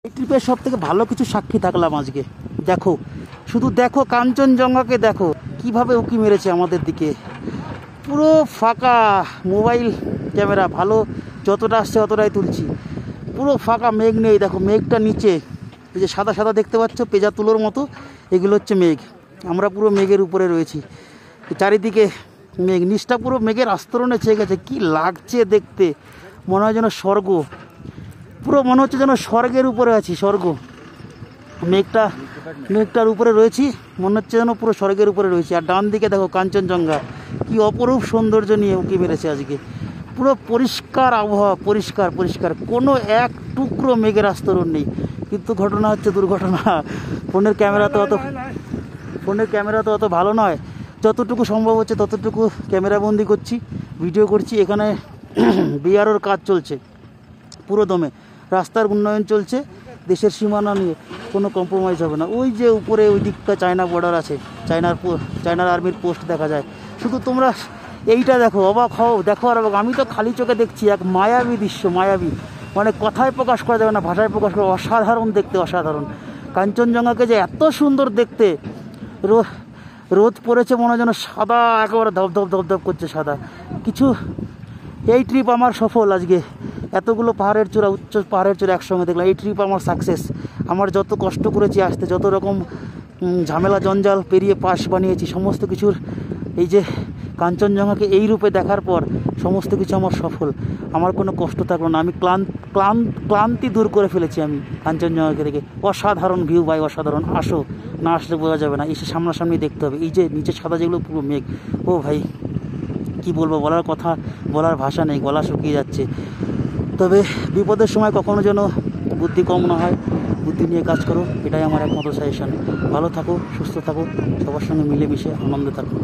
এই ট্রিপের সব থেকে ভালো কিছু সাক্ষী থাকলাম আজকে। দেখো, শুধু দেখো কাঞ্চনজঙ্ঘাকে, দেখো কিভাবে উঁকি মেরেছে আমাদের দিকে। পুরো ফাঁকা, মোবাইল ক্যামেরা ভালো যতটা আসছে অতটাই তুলছি। পুরো ফাঁকা, মেঘ নেই। দেখো মেঘটা নিচে, এই যে সাদা সাদা দেখতে পাচ্ছ পেঁজা তুলোর মতো, এগুলো হচ্ছে মেঘ। আমরা পুরো মেঘের উপরে রয়েছি, চারিদিকে মেঘ, নিচটা পুরো মেঘের আস্তরণে ছেয়ে গেছে। কি লাগছে দেখতে, মনে হয় যেন স্বর্গ। পুরো মনে হচ্ছে যেন স্বর্গের উপরে আছি, স্বর্গ। মেঘটার উপরে রয়েছি, মনে হচ্ছে যেন পুরো স্বর্গের উপরে রয়েছি। আর ডান দিকে দেখো কাঞ্চনজঙ্ঘা, কি অপরূপ সৌন্দর্য নিয়ে উঁকি মেরেছে আজকে। পুরো পরিষ্কার আবহাওয়া, পরিষ্কার পরিষ্কার, কোনো এক টুকরো মেঘের আস্তরণ নেই। কিন্তু ঘটনা হচ্ছে দুর্ঘটনা। ফোনের ক্যামেরা তো অত ভালো নয়, যতটুকু সম্ভব হচ্ছে ততটুকু ক্যামেরা বন্দি করছি, ভিডিও করছি। এখানে বিআরওর কাজ চলছে পুরো দমে, রাস্তার উন্নয়ন চলছে, দেশের সীমানা নিয়ে কোনো কম্প্রোমাইজ হবে না। ওই যে উপরে ওই দিকটা চায়না বর্ডার আছে, চায়নার আর্মির পোস্ট দেখা যায়। শুধু তোমরা এইটা দেখো, অবাক হও, দেখো আর অবাক। আমি তো খালি চোখে দেখছি, এক মায়াবী দৃশ্য, মায়াবী, মানে কথায় প্রকাশ করা যাবে না, ভাষায় প্রকাশ করা। অসাধারণ দেখতে, অসাধারণ। কাঞ্চনজঙ্ঘাকে যে এত সুন্দর দেখতে, রোদ পড়েছে মনে হয় যেন সাদা, একেবারে ধপধপ ধপধপ করছে সাদা কিছু। এই ট্রিপ আমার সফল আজকে। এতগুলো পাহাড়ের চূড়া, উচ্চ পাহাড়ের চূড়া একসঙ্গে দেখলাম। এই ট্রিপ আমার সাকসেস। আমার যত কষ্ট করেছি আসতে, যত রকম ঝামেলা জঞ্জাল পেরিয়ে পাশ বানিয়েছি, সমস্ত কিছুর এই যে কাঞ্চনজঙ্ঘাকে এই রূপে দেখার পর সমস্ত কিছু আমার সফল। আমার কোনো কষ্ট থাকলো না। আমি ক্লান্তি দূর করে ফেলেছি আমি কাঞ্চনজঙ্ঘাকে দেখে। অসাধারণ ভিউ ভাই, অসাধারণ। আসো, না আসলে বোঝা যাবে না, এসে সামনাসামনি দেখতে হবে। এই যে নিচে সাদা যেগুলো পুরো মেঘ, ও ভাই কি বলবো, বলার ভাষা নেই, গলা শুকিয়ে যাচ্ছে। তবে বিপদের সময় কখনো যেন বুদ্ধি কম না হয়, বুদ্ধি নিয়ে কাজ করো, এটাই আমার একমাত্র সাজেশন। ভালো থাকো, সুস্থ থাকো, সবার সঙ্গে মিলেমিশে আনন্দে থাকো।